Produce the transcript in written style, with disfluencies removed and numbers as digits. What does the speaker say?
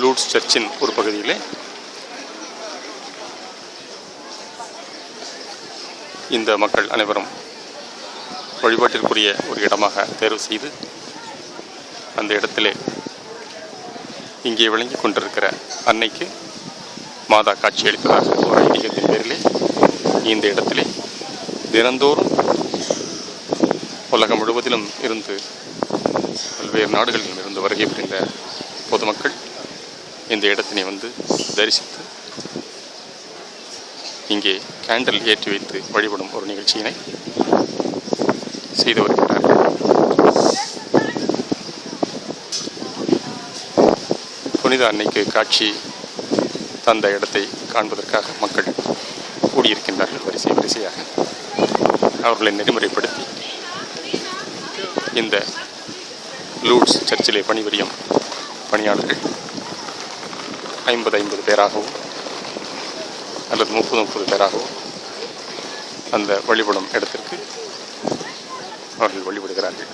லூட்ஸ் சர்ச்சின் ஒரு பகுதியிலே இந்த மக்கள் அனைவரும் வழிபாட்டிற்குரிய ஒரு இடமாக தேர்வு செய்து அந்த இடத்திலே இங்கே விளங்கி கொண்டிருக்கிற அன்னைக்கு மாதா காட்சி அளித்ததாக ஒரு ஐதீகத்தின் பேரிலே இந்த இடத்திலே தினந்தோறும் உலகம் முழுவதிலும் இருந்து பல்வேறு நாடுகளிலும் இருந்து வருகை புரிந்த பொதுமக்கள் இந்த இடத்தினை வந்து தரிசித்து இங்கே கேண்டில் ஏற்றி வைத்து வழிபடும் ஒரு நிகழ்ச்சியினை செய்து வருகிறார்கள். புனித அன்னைக்கு காட்சி தந்த இடத்தை காண்பதற்காக மக்கள் கூடியிருக்கின்றார்கள். வரிசையாக அவர்களை நெறிமுறைப்படுத்தி இந்த லூட்ஸ் சர்ச்சிலே பணிபுரியும் பணியாளர்கள் 50 பேராகவும் அல்லது 30 பேராகவும் அந்த வழிபடும் இடத்திற்கு அவர்கள் வழிபடுகிறார்கள்.